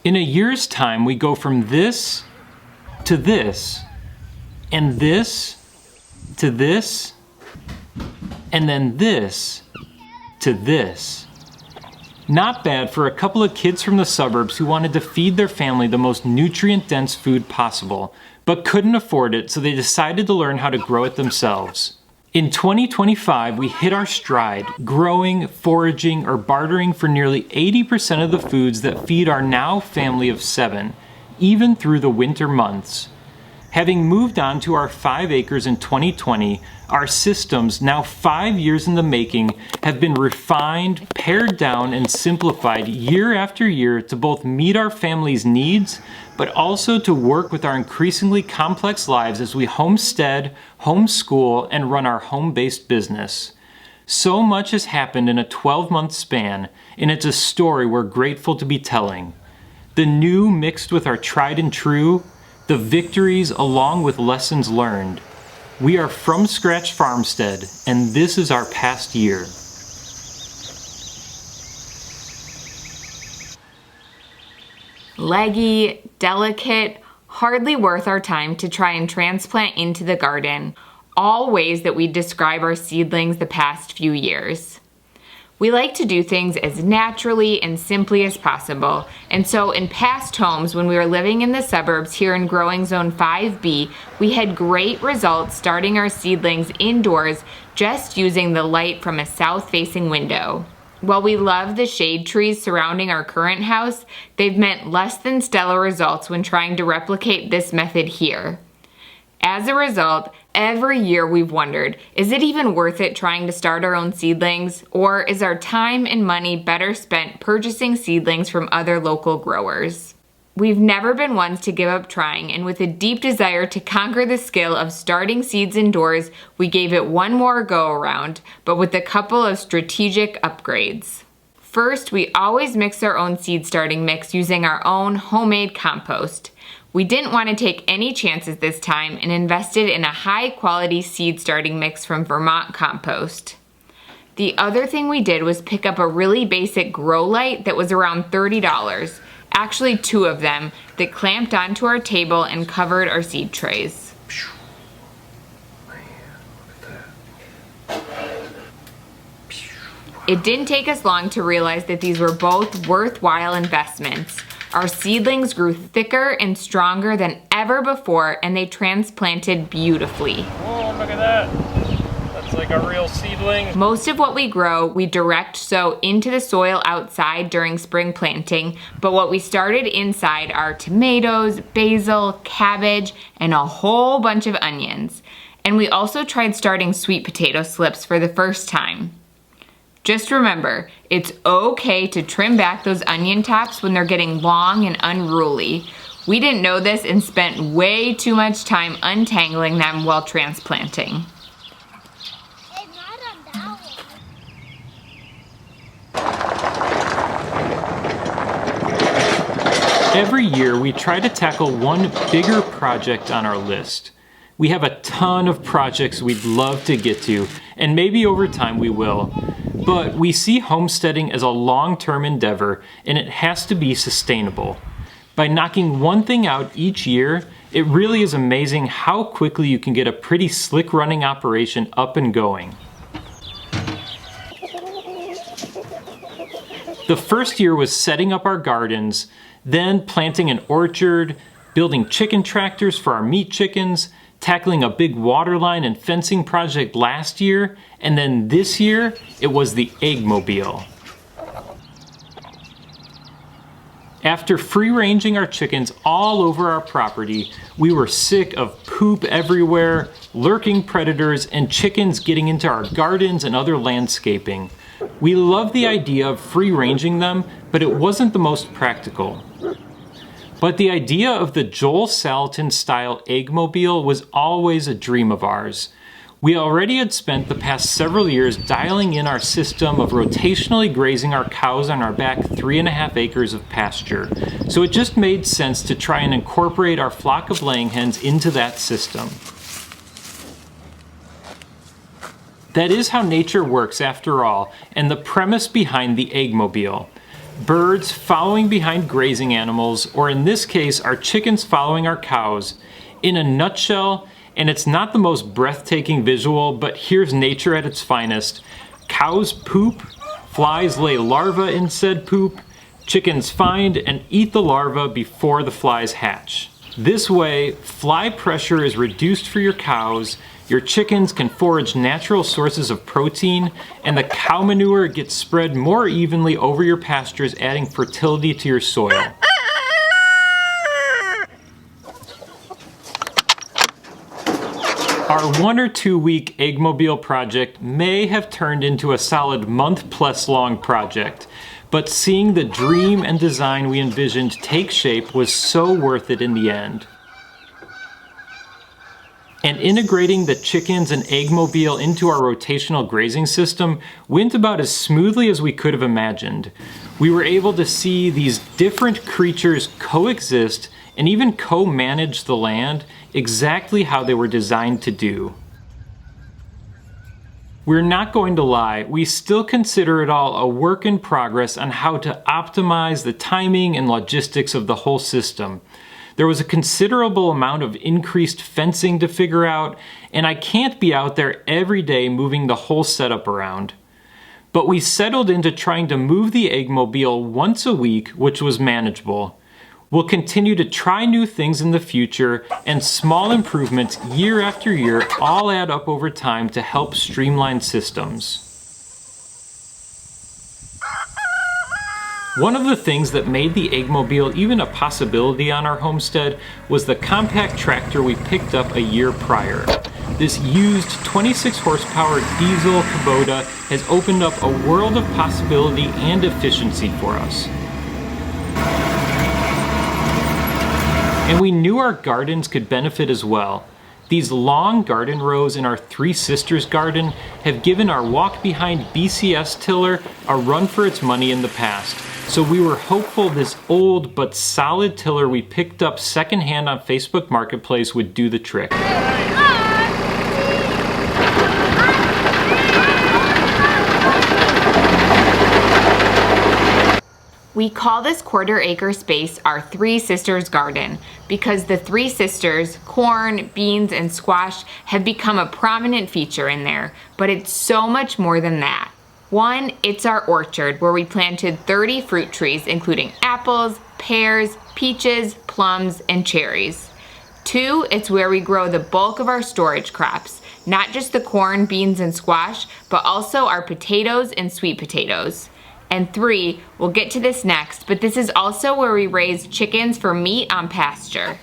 In a year's time, we go from this to this, and this to this, and then this to this. Not bad for a couple of kids from the suburbs who wanted to feed their family the most nutrient-dense food possible, but couldn't afford it, so they decided to learn how to grow it themselves. In 2025, we hit our stride, growing, foraging, or bartering for nearly 80% of the foods that feed our now family of 7, even through the winter months. Having moved on to our 5 acres in 2020, our systems, now 5 years in the making, have been refined, pared down, and simplified year after year to both meet our family's needs, but also to work with our increasingly complex lives as we homestead, homeschool, and run our home-based business. So much has happened in a 12-month span, and it's a story we're grateful to be telling. The new mixed with our tried and true, the victories along with lessons learned. We are From Scratch Farmstead, and this is our past year. Leggy, delicate, hardly worth our time to try and transplant into the garden, all ways that we describe our seedlings the past few years. We like to do things as naturally and simply as possible, and so in past homes when we were living in the suburbs here in Growing Zone 5B, we had great results starting our seedlings indoors just using the light from a south-facing window. While we love the shade trees surrounding our current house, they've meant less than stellar results when trying to replicate this method here. As a result, every year we've wondered, is it even worth it trying to start our own seedlings? Or is our time and money better spent purchasing seedlings from other local growers? We've never been ones to give up trying, and with a deep desire to conquer the skill of starting seeds indoors, we gave it one more go around, but with a couple of strategic upgrades. First, we always mix our own seed starting mix using our own homemade compost. We didn't want to take any chances this time and invested in a high-quality seed starting mix from Vermont Compost. The other thing we did was pick up a really basic grow light that was around $30, actually 2 of them, that clamped onto our table and covered our seed trays. It didn't take us long to realize that these were both worthwhile investments. Our seedlings grew thicker and stronger than ever before, and they transplanted beautifully. Whoa, look at that. That's like a real seedling. Most of what we grow, we direct sow into the soil outside during spring planting, but what we started inside are tomatoes, basil, cabbage, and a whole bunch of onions. And we also tried starting sweet potato slips for the first time. Just remember, it's okay to trim back those onion tops when they're getting long and unruly. We didn't know this and spent way too much time untangling them while transplanting. Every year, we try to tackle one bigger project on our list. We have a ton of projects we'd love to get to, and maybe over time we will. But we see homesteading as a long-term endeavor, and it has to be sustainable. By knocking one thing out each year, it really is amazing how quickly you can get a pretty slick-running operation up and going. The first year was setting up our gardens, then planting an orchard, building chicken tractors for our meat chickens, tackling a big water line and fencing project last year, and then this year, it was the eggmobile. After free-ranging our chickens all over our property, we were sick of poop everywhere, lurking predators, and chickens getting into our gardens and other landscaping. We loved the idea of free-ranging them, but it wasn't the most practical. But the idea of the Joel Salatin-style eggmobile was always a dream of ours. We already had spent the past several years dialing in our system of rotationally grazing our cows on our back 3.5 acres of pasture, so it just made sense to try and incorporate our flock of laying hens into that system. That is how nature works after all, and the premise behind the eggmobile. birds following behind grazing animals, or in this case, our chickens following our cows. In a nutshell, and it's not the most breathtaking visual, but here's nature at its finest. Cows poop, flies lay larvae in said poop, chickens find and eat the larvae before the flies hatch. This way, fly pressure is reduced for your cows, your chickens can forage natural sources of protein, and the cow manure gets spread more evenly over your pastures, adding fertility to your soil. Our 1 or 2 week eggmobile project may have turned into a solid month-plus long project, but seeing the dream and design we envisioned take shape was so worth it in the end. And integrating the chickens and eggmobile into our rotational grazing system went about as smoothly as we could have imagined. We were able to see these different creatures coexist and even co-manage the land exactly how they were designed to do. We're not going to lie, we still consider it all a work in progress on how to optimize the timing and logistics of the whole system. There was a considerable amount of increased fencing to figure out, and I can't be out there every day moving the whole setup around. But we settled into trying to move the eggmobile once a week, which was manageable. We'll continue to try new things in the future, and small improvements year after year all add up over time to help streamline systems. One of the things that made the eggmobile even a possibility on our homestead was the compact tractor we picked up a year prior. This used 26 horsepower diesel Kubota has opened up a world of possibility and efficiency for us. And we knew our gardens could benefit as well. These long garden rows in our Three Sisters garden have given our walk-behind BCS tiller a run for its money in the past. So we were hopeful this old but solid tiller we picked up secondhand on Facebook Marketplace would do the trick. We call this quarter-acre space our Three Sisters garden because the Three Sisters, corn, beans, and squash, have become a prominent feature in there, but it's so much more than that. 1, it's our orchard where we planted 30 fruit trees including apples, pears, peaches, plums, and cherries. 2, it's where we grow the bulk of our storage crops, not just the corn, beans, and squash, but also our potatoes and sweet potatoes. And 3, we'll get to this next, but this is also where we raise chickens for meat on pasture.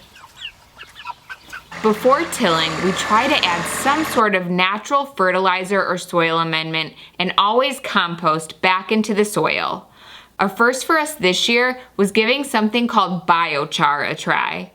Before tilling, we try to add some sort of natural fertilizer or soil amendment and always compost back into the soil. A first for us this year was giving something called biochar a try.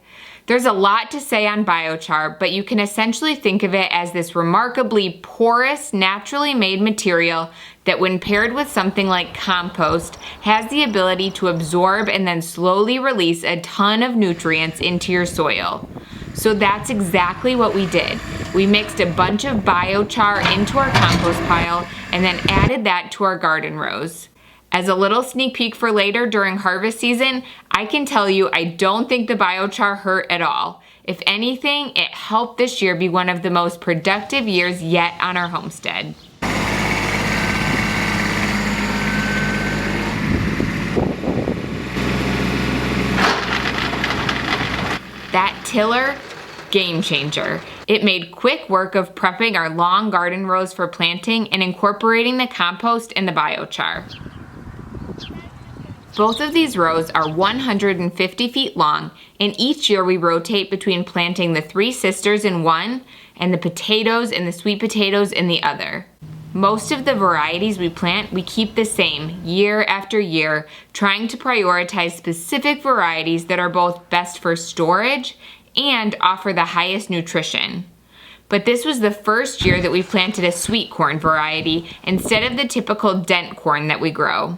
There's a lot to say on biochar, but you can essentially think of it as this remarkably porous, naturally made material that when paired with something like compost has the ability to absorb and then slowly release a ton of nutrients into your soil. So that's exactly what we did. We mixed a bunch of biochar into our compost pile and then added that to our garden rows. As a little sneak peek for later during harvest season, I can tell you I don't think the biochar hurt at all. If anything, it helped this year be one of the most productive years yet on our homestead. That tiller, game changer. It made quick work of prepping our long garden rows for planting and incorporating the compost and the biochar. Both of these rows are 150 feet long, and each year we rotate between planting the Three Sisters in one and the potatoes and the sweet potatoes in the other. Most of the varieties we plant we keep the same year after year, trying to prioritize specific varieties that are both best for storage and offer the highest nutrition. But this was the first year that we planted a sweet corn variety instead of the typical dent corn that we grow.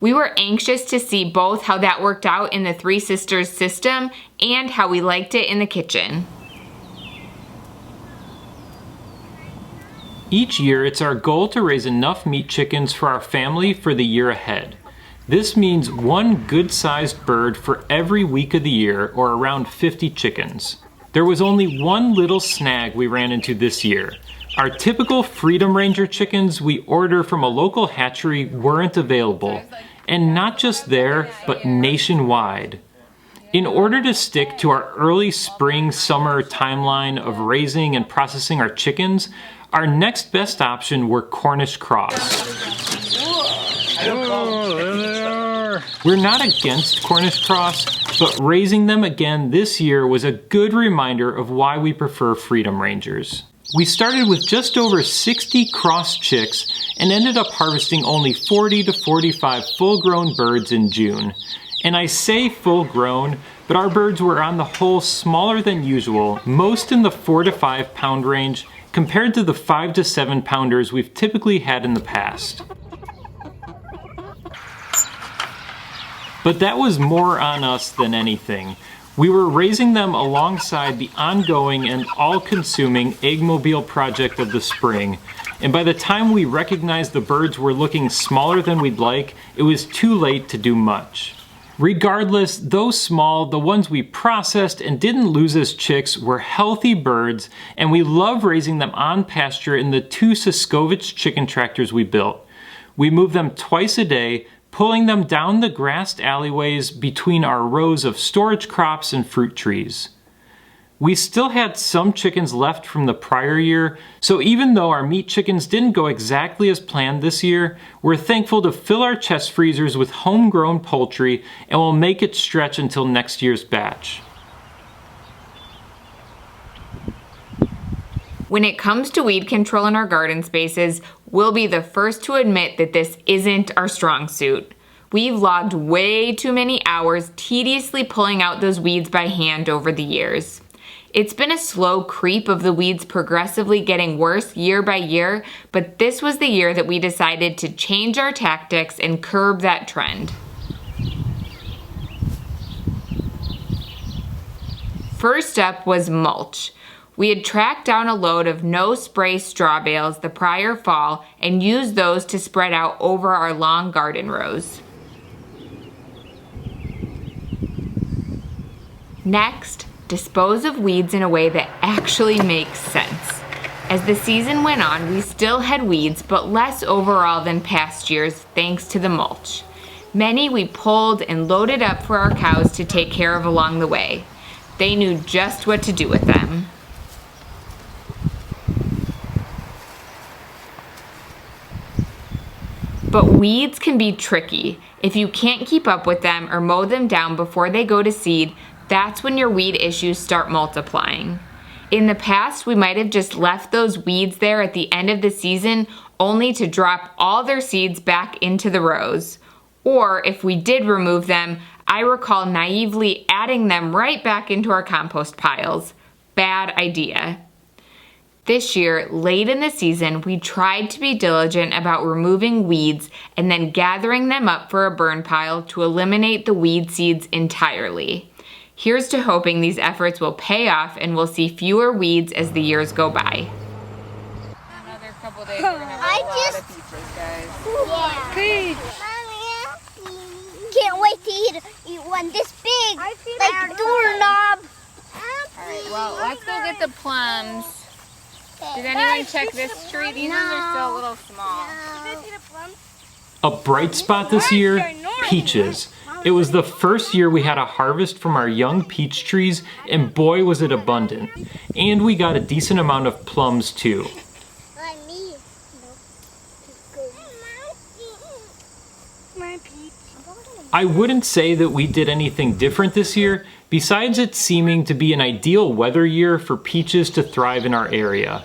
We were anxious to see both how that worked out in the Three Sisters system and how we liked it in the kitchen. Each year, it's our goal to raise enough meat chickens for our family for the year ahead. This means one good-sized bird for every week of the year, or around 50 chickens. There was only one little snag we ran into this year. Our typical Freedom Ranger chickens we order from a local hatchery weren't available, and not just there, but nationwide. In order to stick to our early spring-summer timeline of raising and processing our chickens, our next best option were Cornish cross. We're not against Cornish cross, but raising them again this year was a good reminder of why we prefer Freedom Rangers. We started with just over 60 cross chicks and ended up harvesting only 40 to 45 full-grown birds in June. And I say full-grown, but our birds were on the whole smaller than usual, most in the 4 to 5 pound range, compared to the 5 to 7 pounders we've typically had in the past. But that was more on us than anything. We were raising them alongside the ongoing and all-consuming eggmobile project of the spring, and by the time we recognized the birds were looking smaller than we'd like, it was too late to do much. Regardless, though small, the ones we processed and didn't lose as chicks were healthy birds, and we love raising them on pasture in the 2 Siskovich chicken tractors we built. We move them twice a day, pulling them down the grassed alleyways between our rows of storage crops and fruit trees. We still had some chickens left from the prior year, so even though our meat chickens didn't go exactly as planned this year, we're thankful to fill our chest freezers with homegrown poultry, and we'll make it stretch until next year's batch. When it comes to weed control in our garden spaces, we'll be the first to admit that this isn't our strong suit. We've logged way too many hours tediously pulling out those weeds by hand over the years. It's been a slow creep of the weeds progressively getting worse year by year, but this was the year that we decided to change our tactics and curb that trend. First up was mulch. We had tracked down a load of no-spray straw bales the prior fall and used those to spread out over our long garden rows. Next, dispose of weeds in a way that actually makes sense. As the season went on, we still had weeds, but less overall than past years thanks to the mulch. Many we pulled and loaded up for our cows to take care of along the way. They knew just what to do with them. But weeds can be tricky. If you can't keep up with them or mow them down before they go to seed, that's when your weed issues start multiplying. In the past, we might have just left those weeds there at the end of the season only to drop all their seeds back into the rows. Or if we did remove them, I recall naively adding them right back into our compost piles. Bad idea. This year, late in the season, we tried to be diligent about removing weeds and then gathering them up for a burn pile to eliminate the weed seeds entirely. Here's to hoping these efforts will pay off and we'll see fewer weeds as the years go by. Another couple days, we're gonna have a lot of pizzas, guys. Yeah. Peach. Can't wait to eat one this big, like a doorknob. Alright, well, let's go get the plums. Did anyone check this tree? These ones are still a little small. A bright spot this year, peaches. It was the first year we had a harvest from our young peach trees, and boy was it abundant. And we got a decent amount of plums too. I wouldn't say that we did anything different this year, besides it seeming to be an ideal weather year for peaches to thrive in our area.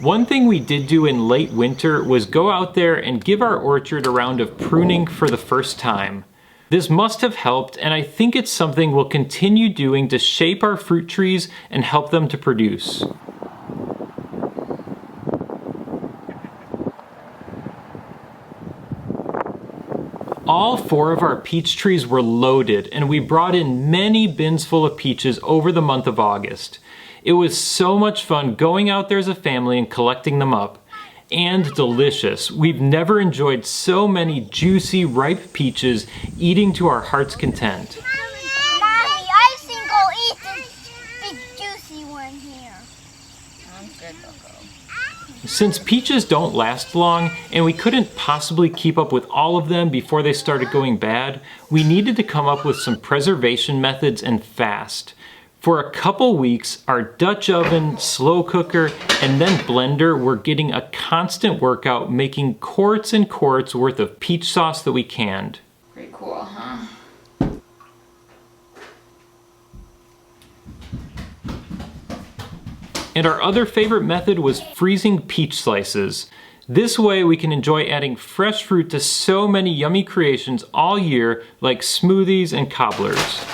One thing we did do in late winter was go out there and give our orchard a round of pruning for the first time. This must have helped, and I think it's something we'll continue doing to shape our fruit trees and help them to produce. All 4 of our peach trees were loaded, and we brought in many bins full of peaches over the month of August. It was so much fun going out there as a family and collecting them up. and delicious. We've never enjoyed so many juicy, ripe peaches eating to our heart's content. Mommy, I think I'll eat this big juicy one here. Sounds good, Coco. Since peaches don't last long and we couldn't possibly keep up with all of them before they started going bad, we needed to come up with some preservation methods and fast. For a couple weeks, our Dutch oven, slow cooker, and then blender were getting a constant workout making quarts and quarts worth of peach sauce that we canned. Pretty cool, huh? And our other favorite method was freezing peach slices. This way we can enjoy adding fresh fruit to so many yummy creations all year, like smoothies and cobblers.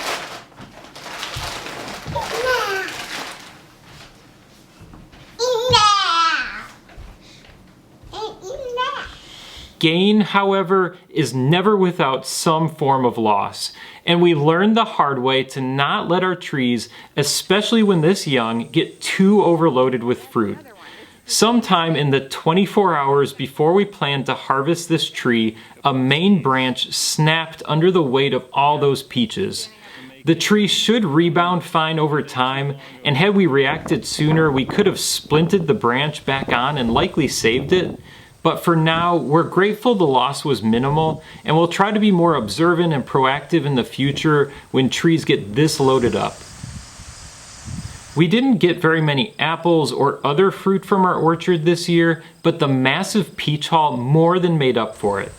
Gain, however, is never without some form of loss, and we learned the hard way to not let our trees, especially when this young, get too overloaded with fruit. Sometime in the 24 hours before we planned to harvest this tree, a main branch snapped under the weight of all those peaches. The tree should rebound fine over time, and had we reacted sooner, we could have splinted the branch back on and likely saved it. But for now, we're grateful the loss was minimal, and we'll try to be more observant and proactive in the future when trees get this loaded up. We didn't get very many apples or other fruit from our orchard this year, but the massive peach haul more than made up for it.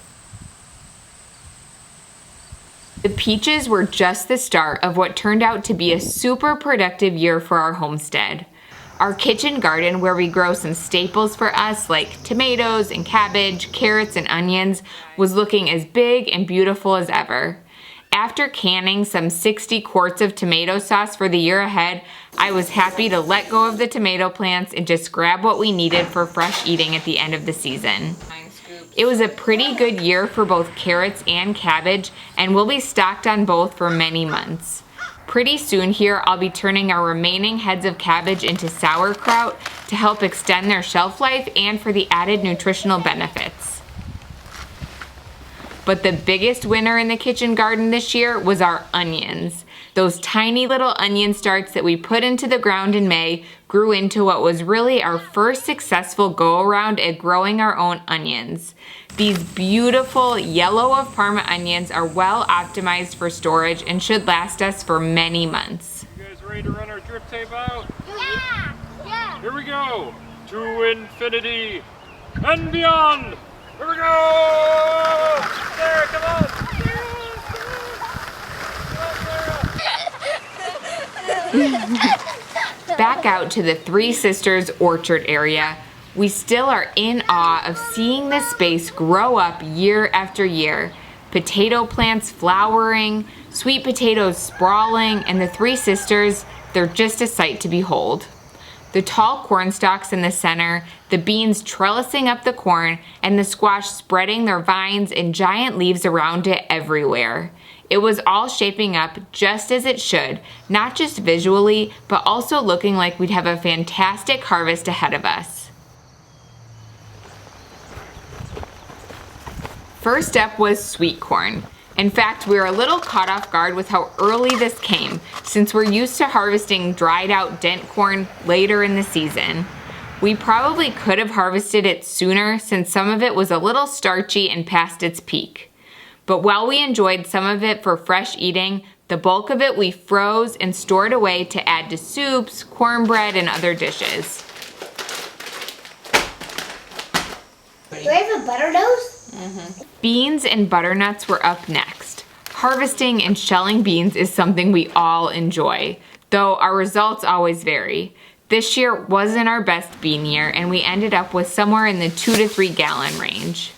The peaches were just the start of what turned out to be a super productive year for our homestead. Our kitchen garden, where we grow some staples for us like tomatoes and cabbage, carrots and onions, was looking as big and beautiful as ever. After canning some 60 quarts of tomato sauce for the year ahead, I was happy to let go of the tomato plants and just grab what we needed for fresh eating at the end of the season. It was a pretty good year for both carrots and cabbage, and we'll be stocked on both for many months. Pretty soon here, I'll be turning our remaining heads of cabbage into sauerkraut to help extend their shelf life and for the added nutritional benefits. But the biggest winner in the kitchen garden this year was our onions. Those tiny little onion starts that we put into the ground in May grew into what was really our first successful go-around at growing our own onions. These beautiful yellow of Parma onions are well optimized for storage and should last us for many months. You guys ready to run our drip tape out? Yeah! Yeah! Here we go! To infinity and beyond! Here we go! Sarah, come on! Back out to the Three Sisters orchard area, we still are in awe of seeing this space grow up year after year. Potato plants flowering, sweet potatoes sprawling, and the Three Sisters, they're just a sight to behold. The tall corn stalks in the center, the beans trellising up the corn, and the squash spreading their vines and giant leaves around it everywhere. It was all shaping up just as it should, not just visually, but also looking like we'd have a fantastic harvest ahead of us. First up was sweet corn. In fact, we were a little caught off guard with how early this came, since we're used to harvesting dried out dent corn later in the season. We probably could have harvested it sooner since some of it was a little starchy and past its peak. But while we enjoyed some of it for fresh eating, the bulk of it we froze and stored away to add to soups, cornbread, and other dishes. Do I have a butter nose? Beans and butternuts were up next. Harvesting and shelling beans is something we all enjoy, though our results always vary. This year wasn't our best bean year, and we ended up with somewhere in the 2 to 3 gallon range.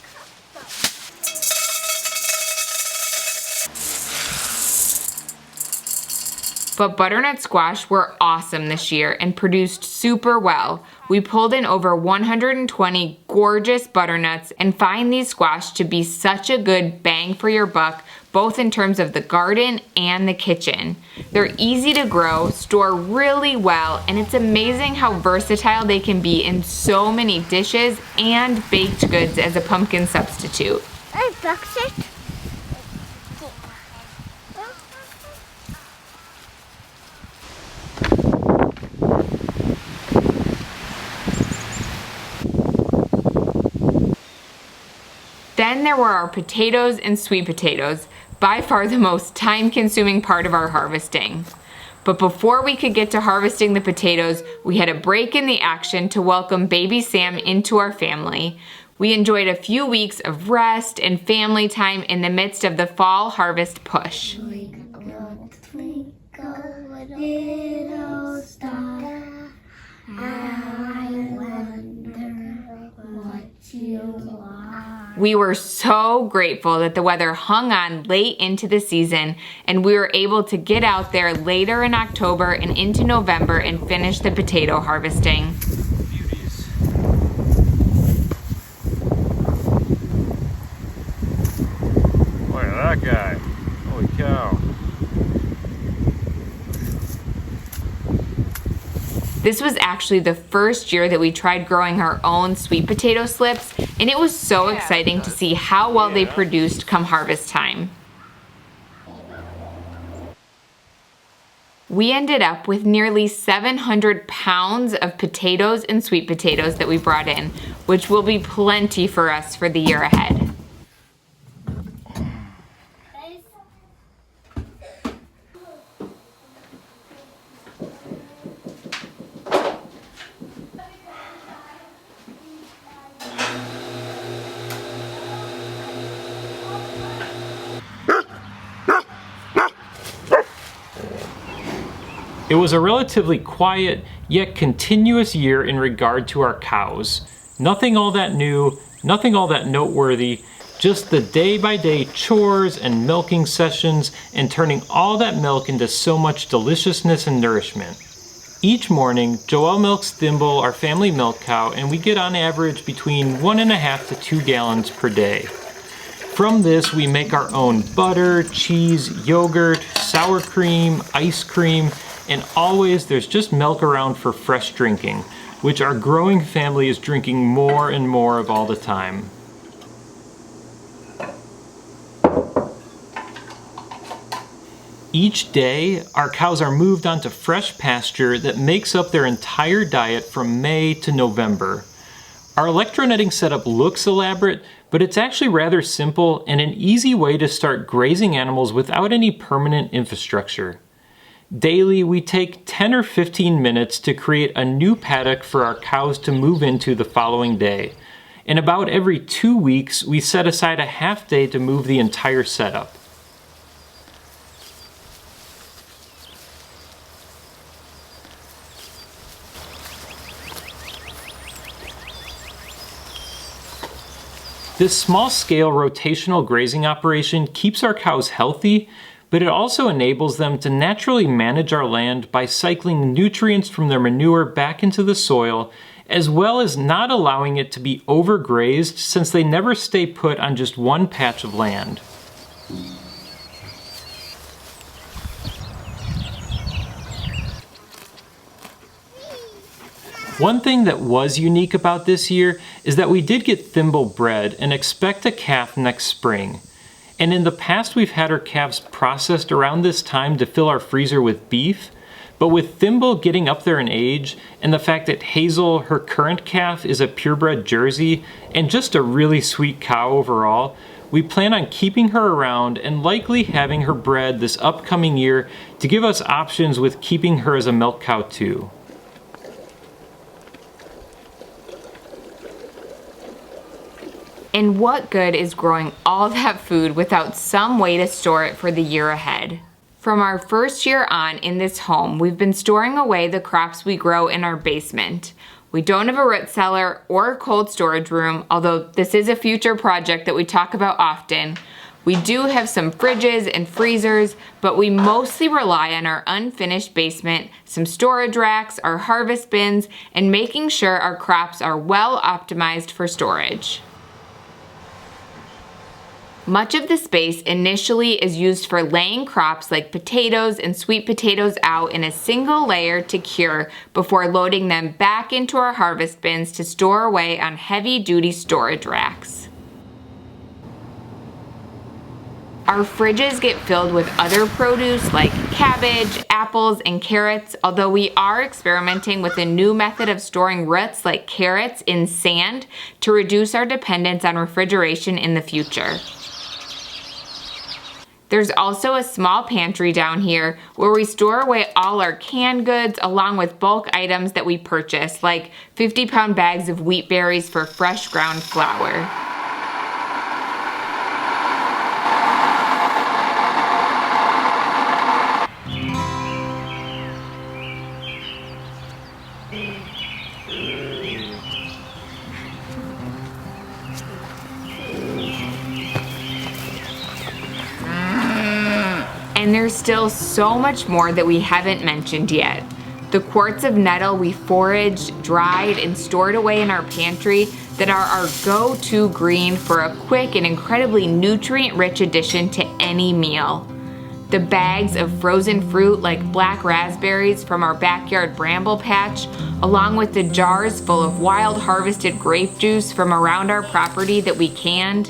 But butternut squash were awesome this year and produced super well. We pulled in over 120 gorgeous butternuts and find these squash to be such a good bang for your buck, both in terms of the garden and the kitchen. They're easy to grow, store really well, and it's amazing how versatile they can be in so many dishes and baked goods as a pumpkin substitute. I box it. Then there were our potatoes and sweet potatoes, by far the most time-consuming part of our harvesting. But before we could get to harvesting the potatoes, we had a break in the action to welcome baby Sam into our family. We enjoyed a few weeks of rest and family time in the midst of the fall harvest push. Twinkle, twinkle, little star, I wonder what you are. We were so grateful that the weather hung on late into the season and we were able to get out there later in October and into November and finish the potato harvesting. Beauties. Look at that guy. Holy cow. This was actually the first year that we tried growing our own sweet potato slips, and it was so exciting to see how well they produced come harvest time. We ended up with nearly 700 pounds of potatoes and sweet potatoes that we brought in, which will be plenty for us for the year ahead. It was a relatively quiet yet continuous year in regard to our cows. Nothing all that new, nothing all that noteworthy, just the day-by-day chores and milking sessions and turning all that milk into so much deliciousness and nourishment. Each morning, Joelle milks Thimble, our family milk cow, and we get on average between 1.5 to 2 gallons per day. From this, we make our own butter, cheese, yogurt, sour cream, ice cream, and always there's just milk around for fresh drinking, which our growing family is drinking more and more of all the time. Each day, our cows are moved onto fresh pasture that makes up their entire diet from May to November. Our electronetting setup looks elaborate, but it's actually rather simple and an easy way to start grazing animals without any permanent infrastructure. Daily, we take 10 or 15 minutes to create a new paddock for our cows to move into the following day. And about every 2 weeks, we set aside a half day to move the entire setup. This small-scale rotational grazing operation keeps our cows healthy, but it also enables them to naturally manage our land by cycling nutrients from their manure back into the soil, as well as not allowing it to be overgrazed since they never stay put on just one patch of land. One thing that was unique about this year is that we did get Thimble bred and expect a calf next spring. And in the past we've had our calves processed around this time to fill our freezer with beef, but with Thimble getting up there in age and the fact that Hazel, her current calf, is a purebred Jersey and just a really sweet cow overall, we plan on keeping her around and likely having her bred this upcoming year to give us options with keeping her as a milk cow too. And what good is growing all that food without some way to store it for the year ahead? From our first year on in this home, we've been storing away the crops we grow in our basement. We don't have a root cellar or a cold storage room, although this is a future project that we talk about often. We do have some fridges and freezers, but we mostly rely on our unfinished basement, some storage racks, our harvest bins, and making sure our crops are well optimized for storage. Much of the space initially is used for laying crops like potatoes and sweet potatoes out in a single layer to cure before loading them back into our harvest bins to store away on heavy-duty storage racks. Our fridges get filled with other produce like cabbage, apples, and carrots, although we are experimenting with a new method of storing roots like carrots in sand to reduce our dependence on refrigeration in the future. There's also a small pantry down here where we store away all our canned goods along with bulk items that we purchase, like 50-pound bags of wheat berries for fresh ground flour. And there's still so much more that we haven't mentioned yet. The quarts of nettle we foraged, dried, and stored away in our pantry that are our go-to green for a quick and incredibly nutrient-rich addition to any meal. The bags of frozen fruit like black raspberries from our backyard bramble patch, along with the jars full of wild harvested grape juice from around our property that we canned,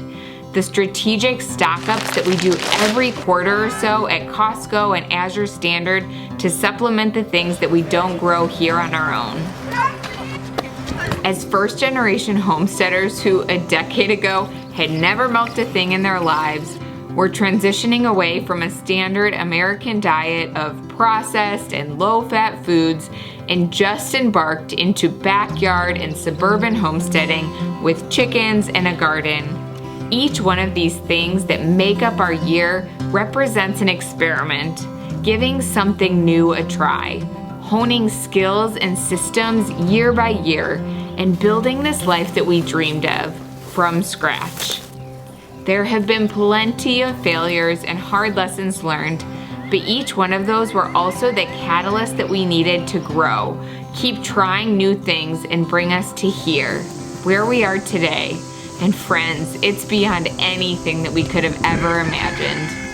the strategic stock-ups that we do every quarter or so at Costco and Azure Standard to supplement the things that we don't grow here on our own. As first-generation homesteaders who a decade ago had never milked a thing in their lives, we're transitioning away from a standard American diet of processed and low-fat foods and just embarked into backyard and suburban homesteading with chickens and a garden. Each one of these things that make up our year represents an experiment, giving something new a try, honing skills and systems year by year, and building this life that we dreamed of from scratch. There have been plenty of failures and hard lessons learned, but each one of those were also the catalyst that we needed to grow, keep trying new things, and bring us to here, where we are today. And friends, it's beyond anything that we could have ever imagined.